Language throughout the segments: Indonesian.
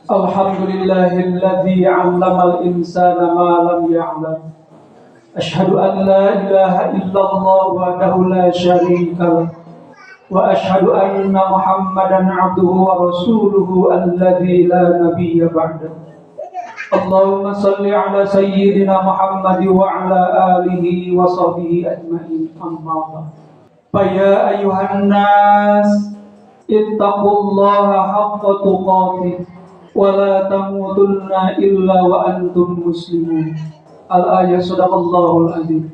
Alhamdulillahilladzi 'allamal insana ma lam ya'lam. Asyhadu an la ilaha illallah wahdahu la syarika lah. Wa asyhadu anna Muhammadan 'abduhu wa rasuluhu alladzi la nabiyya ba'dahu. Allahumma shalli 'ala sayyidina Muhammad wa 'ala alihi wa sahbihi ajma'in. Amma ba'd. Fa ya ayyuhan nas ittaqullaha haqqa tuqatih wa la tamutunna illa wa antum muslimun. Al-ayat. Sadaqallahul azim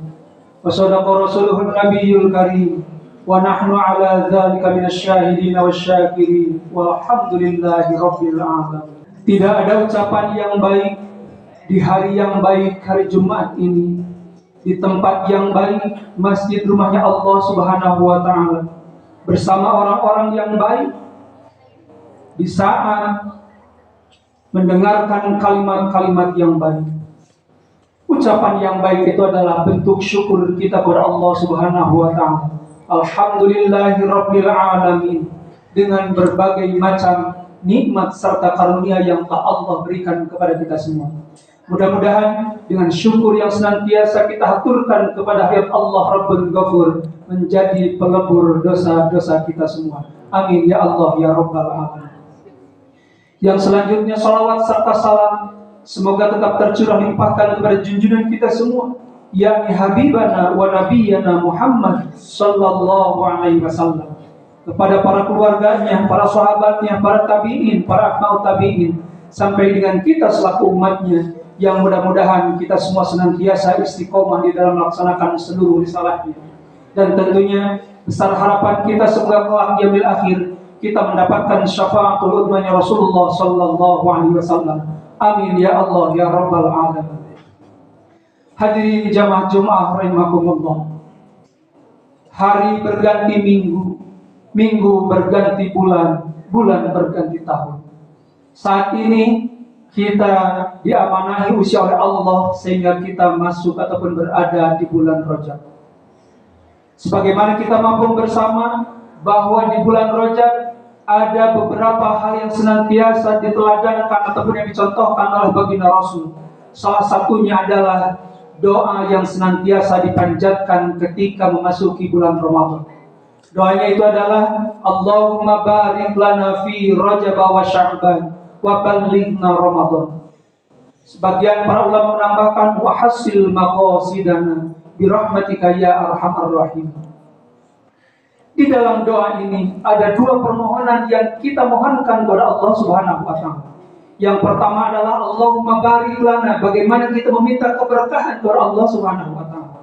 wa sadaqa rasuluhun nabiyyul karim wa nahnu ala dzalika minasyahidin wasyakirin walhamdulillahi rabbil alamin. Tidak ada ucapan yang baik di hari yang baik, hari Jumat ini, di tempat yang baik, masjid rumahnya Allah Subhanahu wa taala, bersama orang-orang yang baik, di saat mendengarkan kalimat-kalimat yang baik. Ucapan yang baik itu adalah bentuk syukur kita kepada Allah Subhanahu wa taala. Alhamdulillahirabbil alamin, dengan berbagai macam nikmat serta karunia yang telah Allah berikan kepada kita semua. Mudah-mudahan dengan syukur yang senantiasa kita haturkan kepada hadirat Allah Rabbul Ghafur menjadi pelebur dosa-dosa kita semua. Amin ya Allah ya Rabbal alamin. Yang selanjutnya, salawat serta salam semoga tetap tercurah limpahkan kepada junjungan kita semua, yakni habibana wa nabiyyana Muhammad sallallahu alaihi wasallam, kepada para keluarganya, para sahabatnya, para tabi'in, para atba'ut tabi'in, sampai dengan kita selaku umatnya, yang mudah-mudahan kita semua senantiasa istiqomah di dalam melaksanakan seluruh risalahnya. Dan tentunya besar harapan kita semoga kelak yaumil akhir kita mendapatkan syafaatul udmanya Rasulullah sallallahu alaihi wasallam. Amin ya Allah ya Rabbal alamin. Hadirin jamaah Jumat rahimakumullah. Hari berganti minggu, minggu berganti bulan, bulan berganti tahun. Saat ini kita diamanahi usia oleh Allah sehingga kita masuk ataupun berada di bulan Rajab. Sebagaimana kita mampu bersama bahwa di bulan Rajab ada beberapa hal yang senantiasa diteladankan ataupun yang dicontohkan oleh baginda Rasul. Salah satunya adalah doa yang senantiasa dipanjatkan ketika memasuki bulan Ramadan. Doanya itu adalah Allahumma barik lana fi Rajab wa Sya'ban wa ballighna Ramadan. Sebagian para ulama menambahkan wa hasil maqasidana bi rahmatika ya arhamar rahim. Di dalam doa ini ada dua permohonan yang kita mohonkan kepada Allah Subhanahu wa taala. Yang pertama adalah Allahumma barik lana, bagaimana kita meminta keberkahan kepada Allah Subhanahu wa taala.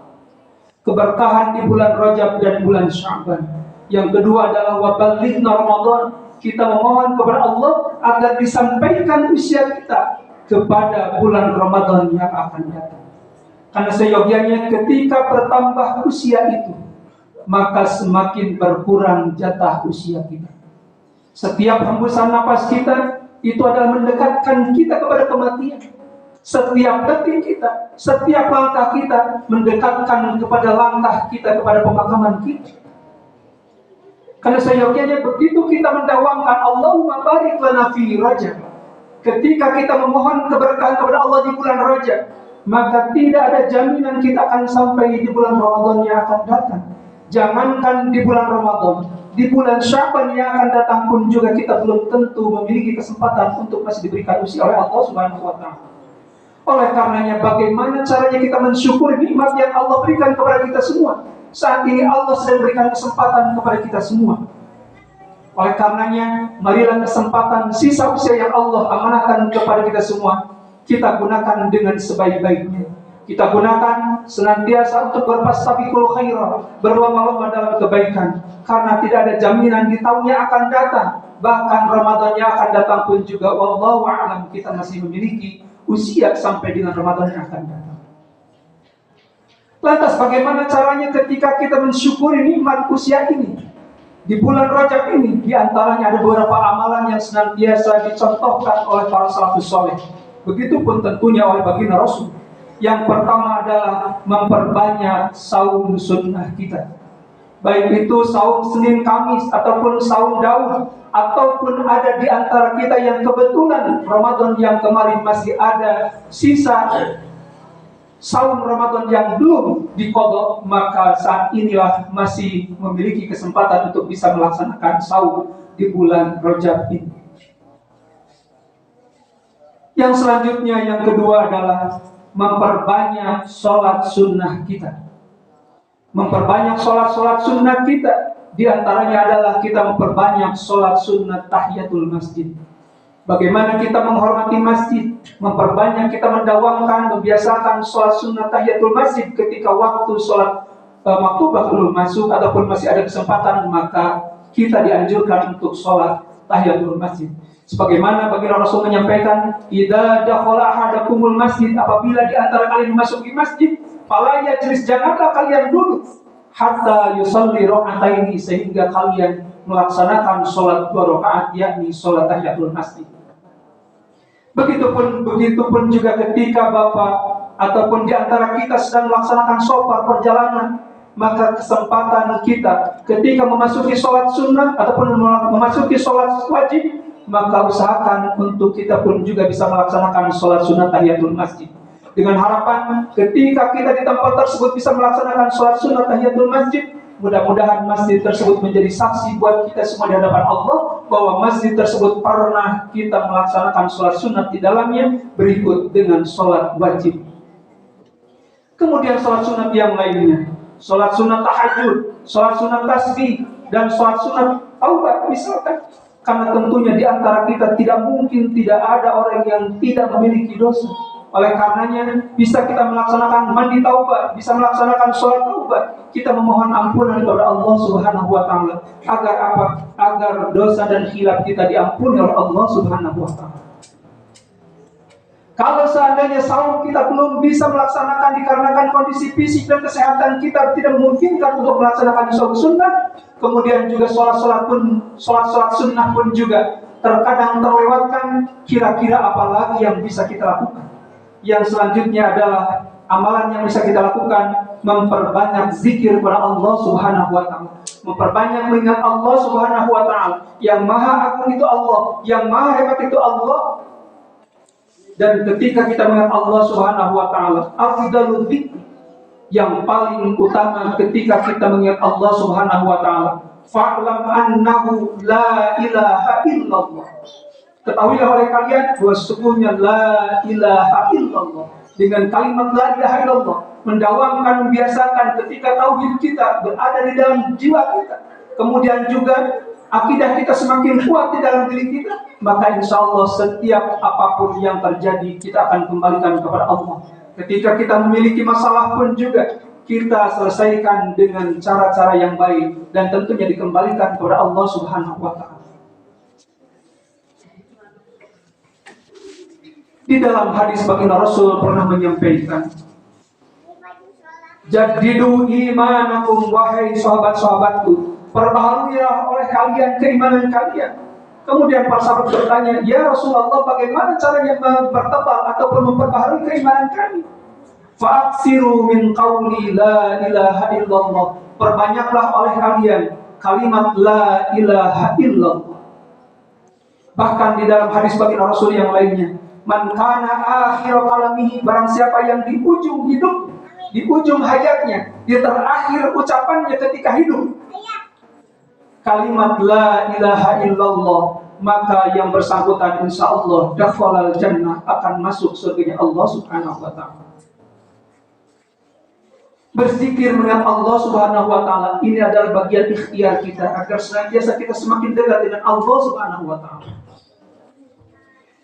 Keberkahan di bulan Rajab dan bulan Sya'ban. Yang kedua adalah wa ballighna Ramadan, kita memohon kepada Allah agar disampaikan usia kita kepada bulan Ramadan yang akan datang. Karena seyogianya ketika bertambah usia itu, maka semakin berkurang jatah usia kita. Setiap hembusan napas kita itu adalah mendekatkan kita kepada kematian. Setiap detik kita, setiap langkah kita mendekatkan kepada langkah kita kepada pemakaman kita. Karena seyogianya begitu kita mendawamkan Allahumma barik lana fi Rajab, ketika kita memohon keberkahan kepada Allah di bulan Rajab, maka tidak ada jaminan kita akan sampai di bulan Ramadan yang akan datang. Jangankan di bulan Ramadan, di bulan Sya'ban yang akan datang pun juga kita belum tentu memiliki kesempatan untuk masih diberikan usia oleh Allah Subhanahu wa taala. Oleh karenanya, bagaimana caranya kita mensyukuri nikmat yang Allah berikan kepada kita semua? Saat ini Allah sedang berikan kesempatan kepada kita semua. Oleh karenanya, marilah kesempatan sisa usia yang Allah amanahkan kepada kita semua, kita gunakan dengan sebaik-baiknya. Kita gunakan senantiasa untuk berfastabiqul khairah, berlomba-lomba dalam kebaikan, karena tidak ada jaminan di tahun yang akan datang, bahkan Ramadan yang akan datang pun juga wallahu a'lam kita masih memiliki usia sampai dengan Ramadan yang akan datang. Lantas bagaimana caranya ketika kita mensyukuri nikmat usia ini? Di bulan Rajab ini, di antaranya ada beberapa amalan yang senantiasa dicontohkan oleh para salafus saleh. Begitupun tentunya oleh baginda Rasul. Yang pertama adalah memperbanyak saum sunnah kita. Baik itu saum Senin Kamis ataupun saum Daud ataupun ada di antara kita yang kebetulan Ramadan yang kemarin masih ada sisa saum Ramadan yang belum diqadha, maka saat inilah masih memiliki kesempatan untuk bisa melaksanakan saum di bulan Rajab ini. Yang selanjutnya, yang kedua adalah memperbanyak sholat sunnah kita. Memperbanyak sholat sunnah kita. Di antaranya adalah kita memperbanyak sholat sunnah tahiyatul masjid. Bagaimana kita menghormati masjid, memperbanyak kita mendawamkan, membiasakan sholat sunnah tahiyatul masjid ketika waktu sholat maktubah belum masuk ataupun masih ada kesempatan, maka kita dianjurkan untuk sholat tahiyatul masjid. Sebagaimana baginda Rasul menyampaikan, idza dakhala ahadakumul masjid, apabila di antara kalian memasuki masjid, fala yajlis, janganlah kalian duduk hatta yusalli raka'ataini, sehingga kalian melaksanakan sholat 2 rakaat, yakni sholat tahiyatul masjid. Begitupun juga ketika Bapak ataupun di antara kita sedang melaksanakan safar perjalanan, maka kesempatan kita ketika memasuki sholat sunnah ataupun memasuki sholat wajib, maka usahakan untuk kita pun juga bisa melaksanakan sholat sunnah tahiyatul masjid. Dengan harapan ketika kita di tempat tersebut bisa melaksanakan sholat sunnah tahiyatul masjid, mudah-mudahan masjid tersebut menjadi saksi buat kita semua di hadapan Allah bahwa masjid tersebut pernah kita melaksanakan sholat sunnah di dalamnya berikut dengan sholat wajib. Kemudian sholat sunnah yang lainnya, sholat sunnah tahajud, sholat sunnah tasbih, dan sholat sunnah taubat misalkan. Karena tentunya di antara kita tidak mungkin tidak ada orang yang tidak memiliki dosa. Oleh karenanya bisa kita melaksanakan mandi taubat, bisa melaksanakan sholat taubat. Kita memohon ampunan kepada Allah Subhanahu wa taala agar apa? Agar dosa dan khilaf kita diampuni oleh Allah Subhanahu wa taala. Kalau seandainya saum kita belum bisa melaksanakan dikarenakan kondisi fisik dan kesehatan kita tidak memungkinkan untuk melaksanakan saum sunnah, kemudian juga sholat sunnah pun juga terkadang terlewatkan, kira-kira apalagi yang bisa kita lakukan? Yang selanjutnya adalah amalan yang bisa kita lakukan, memperbanyak zikir kepada Allah Subhanahu wa taala. Memperbanyak mengingat Allah Subhanahu wa taala. Yang maha agung itu Allah, yang maha hebat itu Allah. Dan ketika kita mengingat Allah Subhanahu wa taala, afdalul dzikr, yang paling utama ketika kita mengingat Allah Subhanahu wa taala, fa'lam annahu la ilaha illallah. Ketahuilah oleh kalian bahwa sesungguhnya la ilaha illallah. Dengan kalimat la ilaha illallah, mendawamkan, membiasakan ketika tauhid kita berada di dalam jiwa kita, kemudian juga akidah kita semakin kuat di dalam diri kita, maka insya Allah setiap apapun yang terjadi kita akan kembalikan kepada Allah. Ketika kita memiliki masalah pun juga kita selesaikan dengan cara-cara yang baik dan tentunya dikembalikan kepada Allah Subhanahu wa taala. Di dalam hadis baginda Rasul pernah menyampaikan, jadidu imanakum, wahai sahabat-sahabatku, perbaharuilah oleh kalian keimanan kalian. Kemudian para sahabat bertanya, ya Rasulullah, bagaimana caranya mempertebal ataupun memperbaharui keimanan kami? Fa'aksiru min qawli la ilaha illallah, perbanyaklah oleh kalian kalimat la ilaha illallah. Bahkan di dalam hadis baginda Rasul yang lainnya, man kana akhir kalamihi, barang siapa yang di ujung hidup, di ujung hayatnya, di terakhir ucapannya ketika hidup, kalimat la ilaha illallah, maka yang bersangkutan insya Allah dakhalal jannah, akan masuk surganya Allah Subhanahu wa taala. Berzikir mengingat Allah Subhanahu wa taala ini adalah bagian ikhtiar kita agar senantiasa kita semakin dekat dengan Allah Subhanahu wa taala.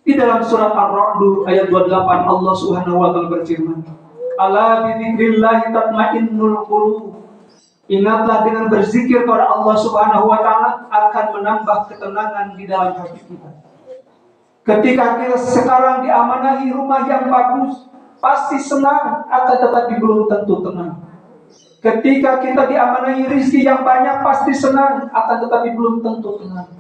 Di dalam surat Ar-Ra'd ayat 28 Allah Subhanahu wa taala berfirman, ala bidzikrillah tatmainnul qulub. Ingatlah dengan berzikir kepada Allah Subhanahu wa taala akan menambah ketenangan di dalam hati kita. Ketika kita sekarang diamanahi rumah yang bagus, pasti senang, akan tetapi belum tentu tenang. Ketika kita diamanahi rezeki yang banyak, pasti senang, akan tetapi belum tentu tenang.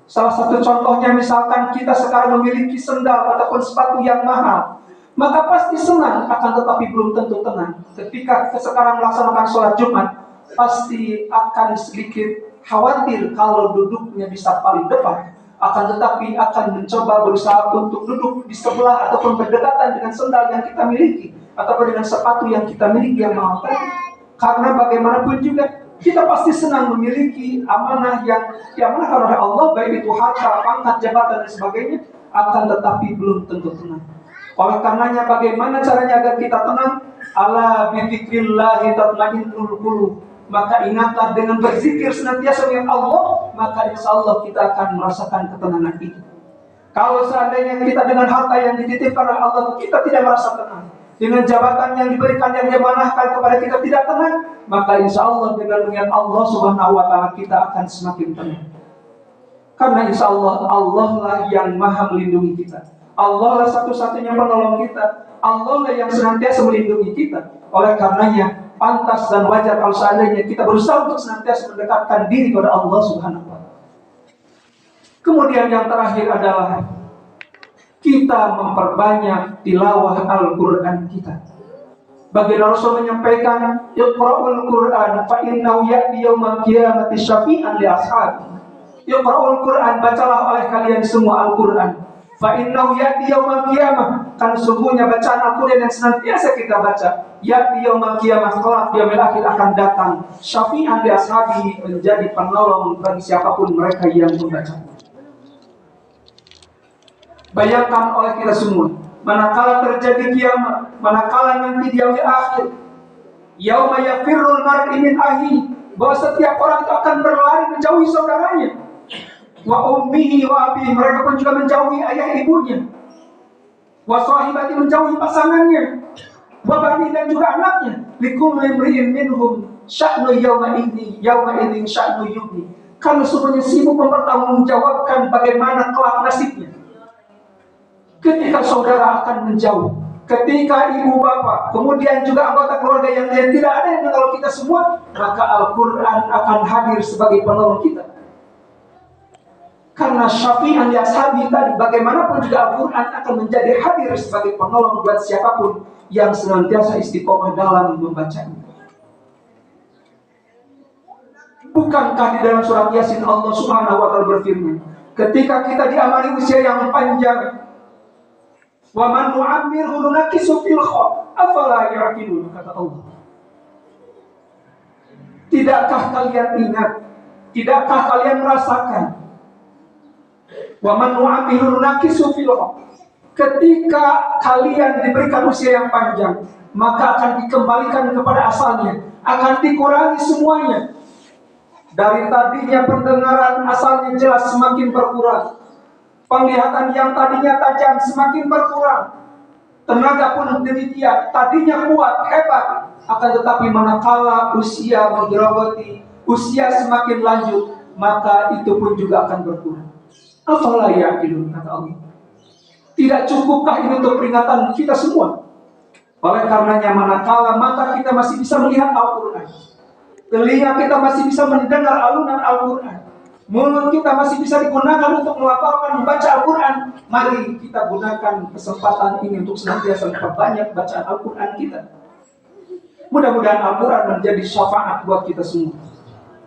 Salah satu contohnya misalkan kita sekarang memiliki sendal ataupun sepatu yang mahal, maka pasti senang, akan tetapi belum tentu tenang. Ketika kita sekarang melaksanakan sholat Jumat, pasti akan sedikit khawatir kalau duduknya bisa paling depan, akan tetapi akan mencoba berusaha untuk duduk di sebelah ataupun berdekatan dengan sendal yang kita miliki ataupun dengan sepatu yang kita miliki yang mahal tadi. Karena bagaimanapun juga kita pasti senang memiliki amanah yang diamanahkan oleh Allah, baik itu harta, pangkat, jabatan dan sebagainya, akan tetapi belum tentu tenang. Oleh karenanya bagaimana caranya agar kita tenang? Ala bi dzikrillahi tatma'innul qulub. Maka ingatlah dengan berzikir senantiasa dengan Allah, maka insya Allah kita akan merasakan ketenangan itu. Kalau seandainya kita dengan harta yang dititipkan oleh Allah, kita tidak merasa tenang. Dengan jabatan yang diberikan, yang diamanahkan kepada kita tidak tenang, maka insya Allah dengan mengingat Allah Subhanahu wa Ta'ala kita akan semakin tenang. Karena insya Allah, Allah lah yang maha melindungi kita. Allah lah satu-satunya penolong kita. Allah lah yang senantiasa melindungi kita. Oleh karenanya pantas dan wajar kalau seandainya kita berusaha untuk senantiasa mendekatkan diri kepada Allah Subhanahu wa Ta'ala. Kemudian yang terakhir adalah kita memperbanyak tilawah Al-Quran kita. Baginda Rasul menyampaikan, Iqra'ul Quran fa innahu ya'ti yaumal qiyamati syafi'an li ashabi. Iqra'ul Quran, bacalah oleh kalian semua Al-Quran. Fa innahu ya'ti yaumal qiyamah, kan sungguhnya bacaan Al-Quran yang senantiasa kita baca, ya'ti yaumal qiyamah, kelak di yaumil akhir akan datang syafi'an li ashabi, menjadi penolong bagi siapapun mereka yang membacanya. Bayangkan oleh kita semua, manakala terjadi kiamat, manakala nanti di yaumil akhir, yauma yafirrul mar'i min akhihi, bahwa setiap orang itu akan berlari menjauhi saudaranya, wa ummihi wa abihi, mereka pun juga menjauhi ayah ibunya, wa sahibati, menjauhi pasangannya, wa bani, dan juga anaknya, likulli imri'in minhum sya'nu yauma idzin sya'nu yughni. Kalau semuanya sibuk mempertanggungjawabkan bagaimana kelak nasibnya. Ketika saudara akan menjauh, ketika ibu bapak, kemudian juga anggota keluarga yang lain tidak ada yang menolong kita semua, maka Al-Quran akan hadir sebagai penolong kita. Karena syafi'an li ashabi tadi, bagaimanapun juga Al-Quran akan menjadi hadir sebagai penolong buat siapapun yang senantiasa istiqomah dalam membacanya. Bukankah di dalam surat Yasin Allah Subhanahu wa Ta'ala berfirman, ketika kita diamani usia yang panjang, wa man nu'ammirhu nunakkisu fil khalq afala ya'qilun, kata Allah. Tidakkah kalian ingat, tidakkah kalian merasakan, wa man nu'ammirhu nunakkisu fil khalq, ketika kalian diberikan usia yang panjang, maka akan dikembalikan kepada asalnya, akan dikurangi semuanya. Dari tadinya pendengaran asalnya jelas semakin berkurang, penglihatan yang tadinya tajam semakin berkurang, tenaga pun demikian, tadinya kuat, hebat, akan tetapi manakala usia menggerogoti, usia semakin lanjut, maka itu pun juga akan berkurang. Afala ya'qilun, kata Allah. Tidak cukupkah ini untuk peringatan kita semua? Oleh karenanya manakala mata kita masih bisa melihat Al-Quran, telinga kita masih bisa mendengar alunan Al-Quran, mulut kita masih bisa digunakan untuk melafalkan membaca Al-Quran, mari kita gunakan kesempatan ini untuk senantiasa memperbanyak bacaan Al-Quran kita. Mudah-mudahan Al-Quran menjadi syafaat buat kita semua.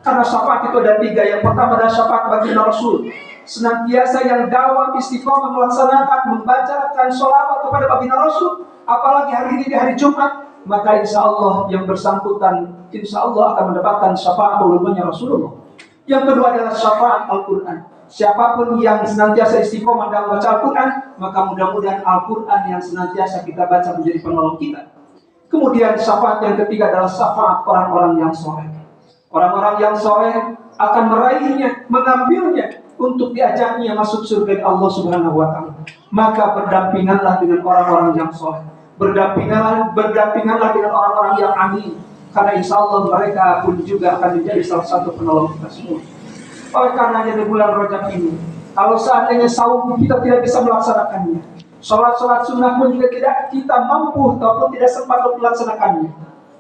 Karena syafaat itu ada 3. Yang pertama adalah syafaat bagi Rasul, senantiasa yang dawam istiqomah melaksanakan membacakan sholawat kepada baginda Rasul, apalagi hari ini di hari Jumat, maka insya Allah yang bersangkutan insya Allah akan mendapatkan syafaat ulumanya Rasulullah. Yang kedua adalah syafaat Al-Quran. Siapapun yang senantiasa istiqomah dalam baca Al-Quran, maka mudah-mudahan Al-Quran yang senantiasa kita baca menjadi penolong kita. Kemudian syafaat yang ketiga adalah syafaat orang-orang yang soleh. Orang-orang yang soleh akan meraihnya, mengambilnya untuk diajaknya masuk surga Allah Subhanahu wa Ta'ala. Maka berdampinganlah dengan orang-orang yang soleh. Berdampinganlah dengan orang-orang yang amin. Karena insya Allah mereka pun juga akan menjadi salah satu penolong kita semua. Oleh karenanya di bulan Rajab ini, kalau seandainya saum kita tidak bisa melaksanakannya, sholat-sholat sunnah pun juga tidak kita mampu ataupun tidak sempat untuk melaksanakannya,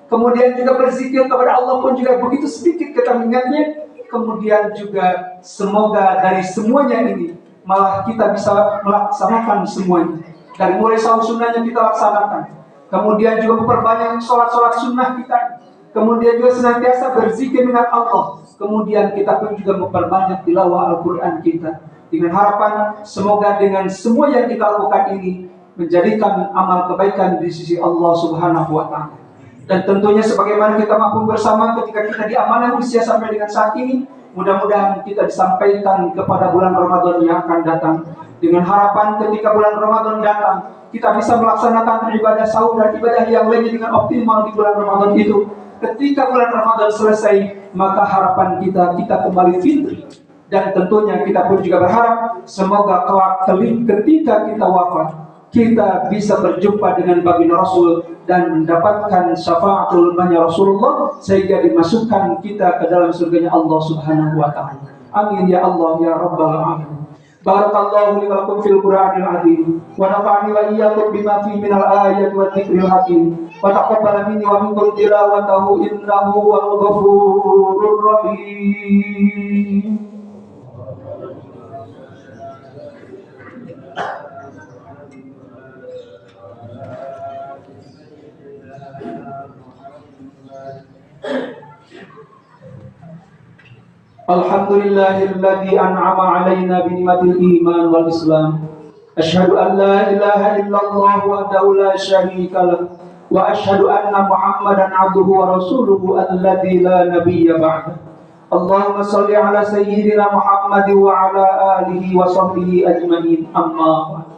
kemudian juga berzikir kepada Allah pun juga begitu sedikit kita mengingatnya, kemudian juga semoga dari semuanya ini malah kita bisa melaksanakan semuanya. Dari mulai saum sunnahnya kita laksanakan, kemudian juga memperbanyak sholat-sholat sunnah kita, kemudian juga senantiasa berzikir dengan Allah, kemudian kita pun juga memperbanyak tilawah Al-Quran kita, dengan harapan semoga dengan semua yang kita lakukan ini menjadikan amal kebaikan di sisi Allah Subhanahu wa Ta'ala. Dan tentunya sebagaimana kita mampu bersama ketika kita diamanah usia sampai dengan saat ini, mudah-mudahan kita disampaikan kepada bulan Ramadan yang akan datang, dengan harapan ketika bulan Ramadan datang kita bisa melaksanakan ibadah sahur dan ibadah yang lainnya dengan optimal di bulan Ramadan itu. Ketika bulan Ramadan selesai, maka harapan kita kembali fitri. Dan tentunya kita pun juga berharap semoga kelak ketika kita wafat, kita bisa berjumpa dengan baginda Rasul dan mendapatkan syafaatul manya Rasulullah, sehingga dimasukkan kita ke dalam surganya Allah Subhanahu wa Ta'ala. Amin ya Allah ya Rabbal alamin. Barakallahu li wa lakum fil Qur'anil azim wa nafa'ani wa iyyakum bima fihi minal ayati wa dzikril hakim wa taqabbal minni wa minkum tilawatahu innahu wal ghafurur rahim. Alhamdulillahilladzi an'ama 'alaina bi ni'matil iman wal islam. Asyhadu an la ilaha illallah wahdahu la syarika lah wa asyhadu anna Muhammadan 'abduhu wa rasuluhu alladzi la nabiyya ba'da. Allahumma shalli 'ala sayyidina Muhammad wa 'ala alihi wa sahbihi ajmain. Amma ba'd.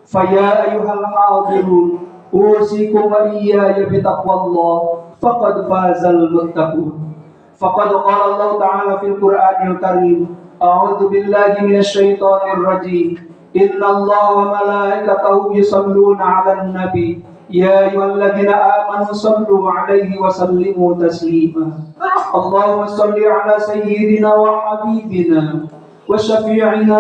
Fa ya ayyuhal hadirun, usikum wa iyaya bi taqwallah faqad fazal muttaqun. Faqad qala Allah Ta'ala fil Qur'anil Karim, a'udzu billahi minasy syaithanir rajim. Innallaha wa malaikatahu yusholluna 'alan nabi ya ayyuhalladzina amanu shallu 'alaihi wa sallimu taslima. Allahumma shalli 'ala sayyidina wa habibina wa syafi'ina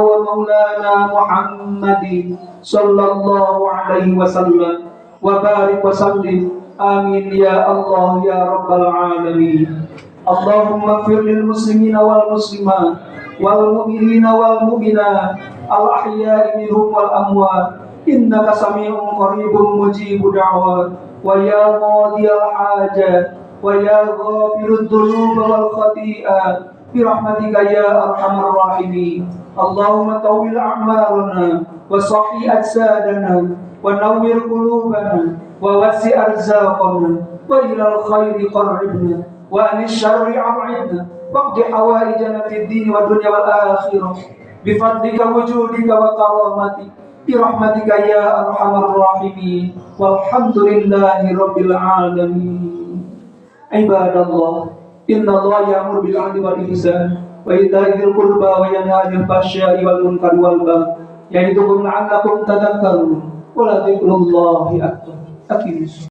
wa maulana Muhammadin sallallahu alaihi wasallam wa barik wa sallim. Amin ya Allah ya Rabbal alamin. Allahumma ighfir lil muslimina wal muslimat wal mu'minina wal mu'minat al ahya'i minhum wal amwat innaka sami'un qaribun mujibud da'wat wa ya qadiyal hajat wa ya ghafirud dzunub wal khati'at bi rahmatika ya arhamar rahimin. Allahumma tawwil a'marana wa sahhi ajsadana wa nawwir qulubana wa wasi' arzaqana wa ilal khairi qarribna wa anis syarri ab'idna waqdi hawaijana fid din wa dunya wal akhirah bi fadlika wujudika wa karamati bi rahmatika ya arhamar rahimin walhamdulillahi rabbil alamin. Ibadallah, innallaha ya'muru bil 'adli wal ihsan wa ita'i dzil qurba wa yanha 'anil fahsya'i wal munkari wal baghi ya'idukum la'allakum tadhakkarun wa la dzikrullahi akbar.